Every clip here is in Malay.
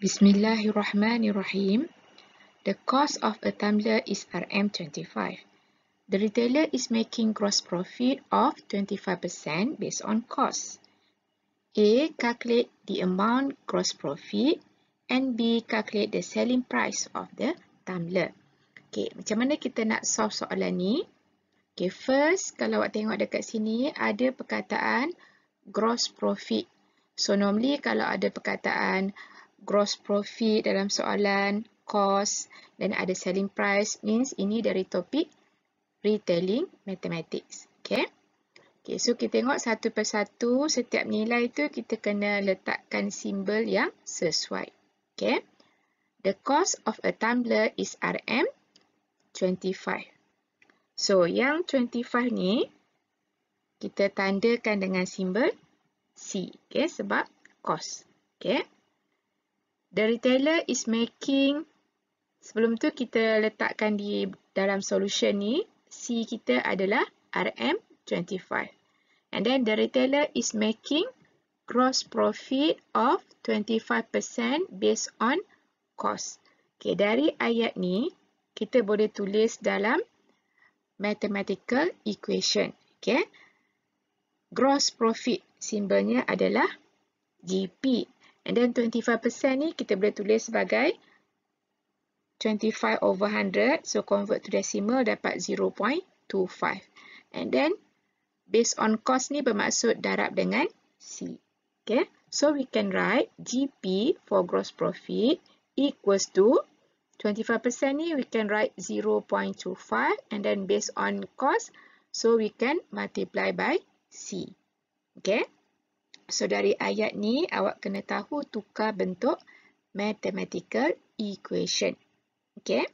Bismillahirrahmanirrahim. The cost of a tumbler is Rm25. The retailer is making gross profit of 25% based on cost. A. Calculate the amount gross profit and B. Calculate the selling price of the tumbler. Okay, macam mana kita nak solve soalan ni? Okay, first, kalau awak tengok dekat sini, ada perkataan gross profit. So, normally kalau ada perkataan gross profit dalam soalan, cost, dan ada selling price, means ini dari topik retailing mathematics. Okay. Okay, so kita tengok satu persatu, setiap nilai tu kita kena letakkan simbol yang sesuai. Okay. The cost of a tumbler is Rm25. So, yang 25 ni, kita tandakan dengan simbol C. Okay, sebab cost. Okay. The retailer is making, sebelum tu kita letakkan di dalam solution ni, C kita adalah Rm25. And then the retailer is making gross profit of 25% based on cost. Okay, dari ayat ni, kita boleh tulis dalam mathematical equation. Okay. Gross profit, simbolnya adalah GP. And then 25% ni kita boleh tulis sebagai 25 over 100. So convert to decimal dapat 0.25. And then based on cost ni bermaksud darab dengan C. Okay. So we can write GP for gross profit equals to 25% ni we can write 0.25 and then based on cost, so we can multiply by C. Okay. So dari ayat ni awak kena tahu tukar bentuk mathematical equation. Okay.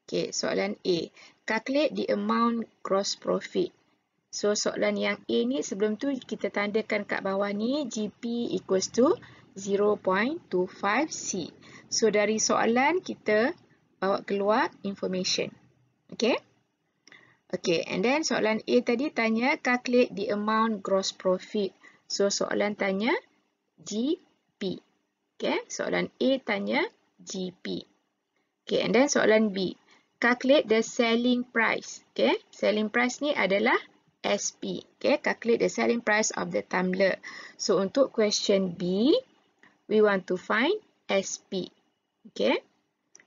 Okay, soalan A. Calculate the amount gross profit. So soalan yang A ni sebelum tu kita tandakan kat bawah ni GP equals to 0.25C. So dari soalan kita bawa keluar information. Okay. Okay, and then soalan A tadi tanya calculate the amount gross profit. So soalan tanya GP. Okay, soalan A tanya GP. Okay, and then soalan B. Calculate the selling price. Okay, selling price ni adalah SP. Okay, calculate the selling price of the tumbler. So untuk question B, we want to find SP. Okay.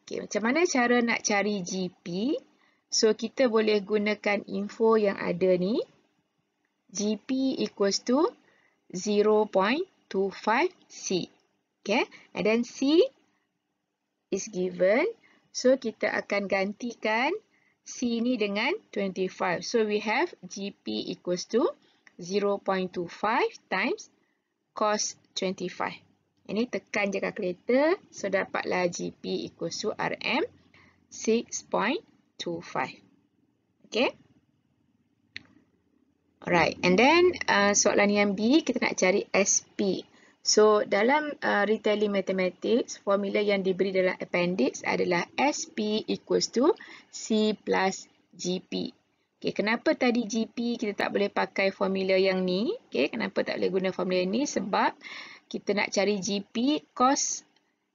Okay, macam mana cara nak cari GP? So, kita boleh gunakan info yang ada ni. GP equals to 0.25C. Okay, and then C is given. So, kita akan gantikan C ni dengan 25. So, we have GP equals to 0.25 times cos 25. Ini tekan je kalkulator. So, dapatlah GP equals to RM 6.25. Okay. Alright. And then, soalan yang B, kita nak cari SP. So, dalam retailing mathematics, formula yang diberi dalam appendix adalah SP equals to C plus GP. Okay, kenapa tadi GP kita tak boleh pakai formula yang ni? Okay, kenapa tak boleh guna formula ni? Sebab kita nak cari GP, cost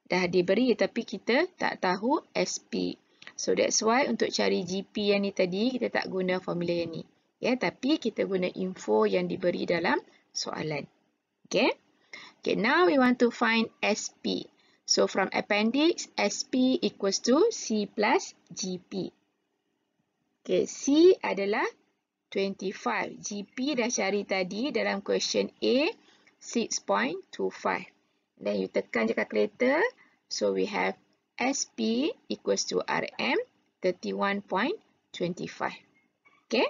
dah diberi tapi kita tak tahu SP. So that's why untuk cari GP yang ni tadi, kita tak guna formula yang ni. Ya, tapi kita guna info yang diberi dalam soalan. Okay. Okay, now we want to find SP. So from appendix, SP equals to C plus GP. Okay, C adalah 25. GP dah cari tadi dalam question A, 6.25. Then you tekan je calculator. So we have SP equals to RM 31.25. Okay.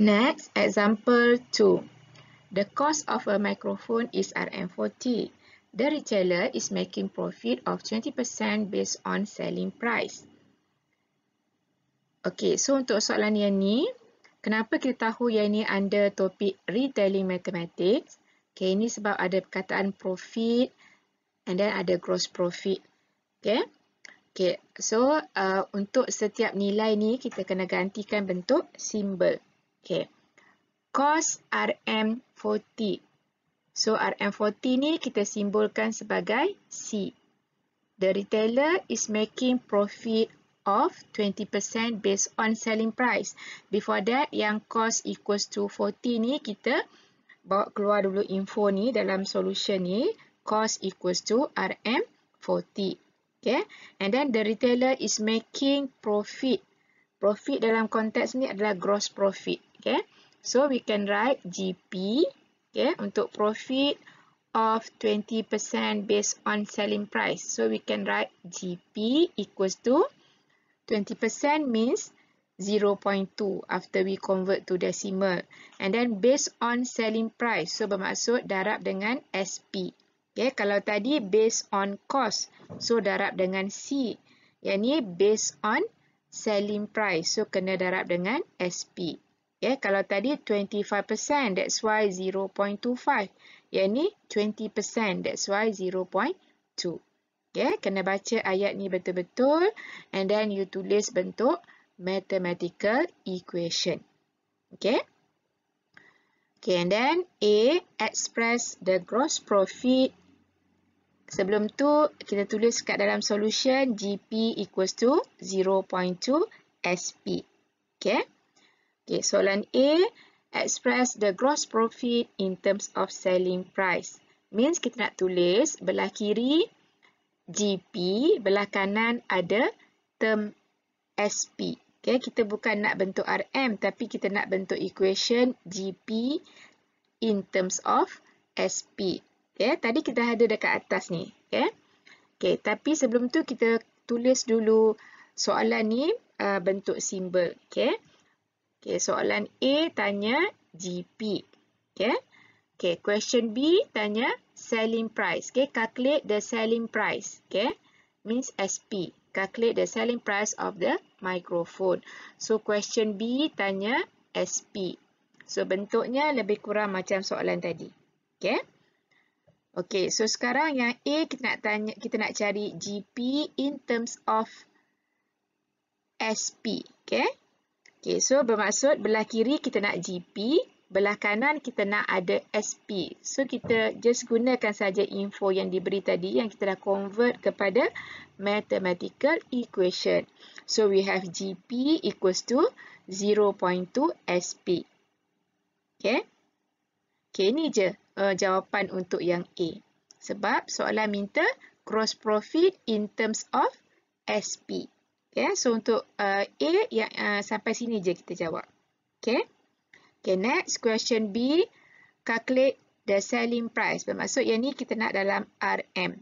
Next, example 2. The cost of a microphone is RM40. The retailer is making profit of 20% based on selling price. Okay, so untuk soalan yang ni, kenapa kita tahu yang ni under topik retailing mathematics? Okay, ini sebab ada perkataan profit and then ada gross profit. Okay. Okay, so untuk setiap nilai ni kita kena gantikan bentuk simbol. Okay. Cost RM40. So RM40 ni kita simbolkan sebagai C. The retailer is making profit of 20% based on selling price. Before that, yang cost equals to 40 ni kita bawa keluar dulu info ni dalam solution ni. Cost equals to RM40. Okay. And then the retailer is making profit. Profit dalam konteks ni adalah gross profit. Okay. So we can write GP, okay, untuk profit of 20% based on selling price. So we can write GP equals to 20% means 0.2 after we convert to decimal. And then based on selling price. So bermaksud darab dengan SP. Okay, kalau tadi based on cost. So darab dengan C. Yang ni based on selling price. So kena darab dengan SP. Okay, kalau tadi 25%, that's why 0.25. Yang ni 20%, that's why 0.2. Okay, kena baca ayat ni betul-betul. And then you tulis bentuk mathematical equation. Okay. Okay, and then A, express the gross profit. Sebelum tu, kita tulis kat dalam solution GP equals to 0.2 SP. Okay. Okay, soalan A, express the gross profit in terms of selling price. Means kita nak tulis belah kiri GP, belah kanan ada term SP. Okay, kita bukan nak bentuk RM, tapi kita nak bentuk equation GP in terms of SP. Okay, tadi kita ada dekat atas ni. Okay, okay, tapi sebelum tu kita tulis dulu soalan ni bentuk simbol. Okay. Okay, soalan A tanya GP. Okay. Okay, question B tanya selling price. Okay, calculate the selling price. Okay, means SP. Calculate the selling price of the microphone. So, question B tanya SP. So, bentuknya lebih kurang macam soalan tadi. Okay. Okay, so sekarang yang A kita nak cari GP in terms of SP. Okay. Okay, so bermaksud belah kiri kita nak GP, belah kanan kita nak ada SP. So, kita just gunakan saja info yang diberi tadi yang kita dah convert kepada mathematical equation. So, we have GP equals to 0.2 SP. Okay. Okay, ini je jawapan untuk yang A. Sebab soalan minta gross profit in terms of SP. Okay, so untuk A yang sampai sini je kita jawab. Okay. Okay, next question B, calculate the selling price. Bermaksud yang ni kita nak dalam RM.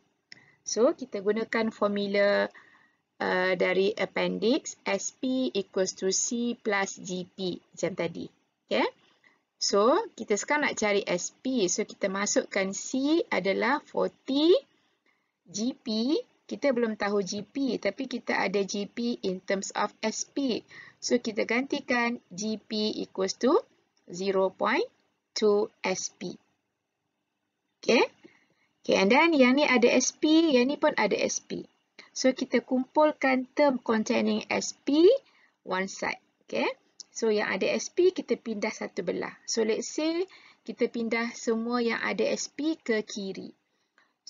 So kita gunakan formula dari appendix SP equals to C plus GP macam tadi. Okay. So kita sekarang nak cari SP. So kita masukkan C adalah 40, GP. Kita belum tahu GP, tapi kita ada GP in terms of SP. So, kita gantikan GP equals to 0.2 SP. Okay. Okay, and then yang ni ada SP, yang ni pun ada SP. So, kita kumpulkan term containing SP one side. Okay. So, yang ada SP, kita pindah satu belah. So, let's say kita pindah semua yang ada SP ke kiri.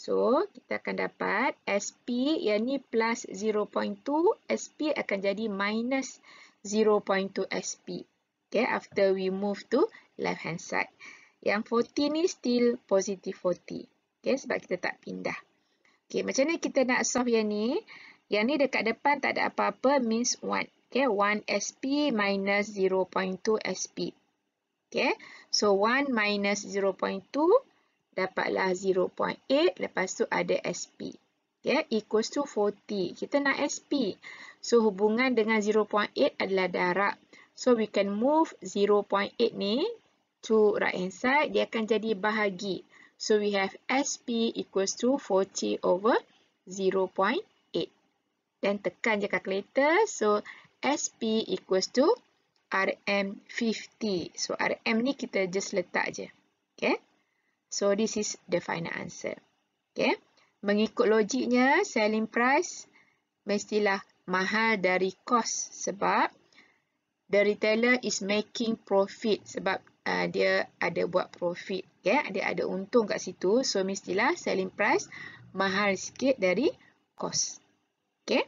So, kita akan dapat SP yang ni plus 0.2, SP akan jadi minus 0.2 SP. Okay, after we move to left hand side. Yang 40 ni still positive 40. Okay, sebab kita tak pindah. Okay, macam ni kita nak solve yang ni. Yang ni dekat depan tak ada apa-apa, means 1. Okay, 1 SP minus 0.2 SP. Okay, so 1 minus 0.2 dapatlah 0.8, lepas tu ada SP. Okay, equals to 40. Kita nak SP. So, hubungan dengan 0.8 adalah darab. So, we can move 0.8 ni to right hand side. Dia akan jadi bahagi. So, we have SP equals to 40 over 0.8. Dan tekan je calculator. So, SP equals to RM50. So, RM ni kita just letak je. Okay. So, this is the final answer. Okay. Mengikut logiknya, selling price mestilah mahal dari cost sebab the retailer is making profit. Sebab dia ada buat profit. Okay? Dia ada untung kat situ. So, mestilah selling price mahal sikit dari cost. Okay?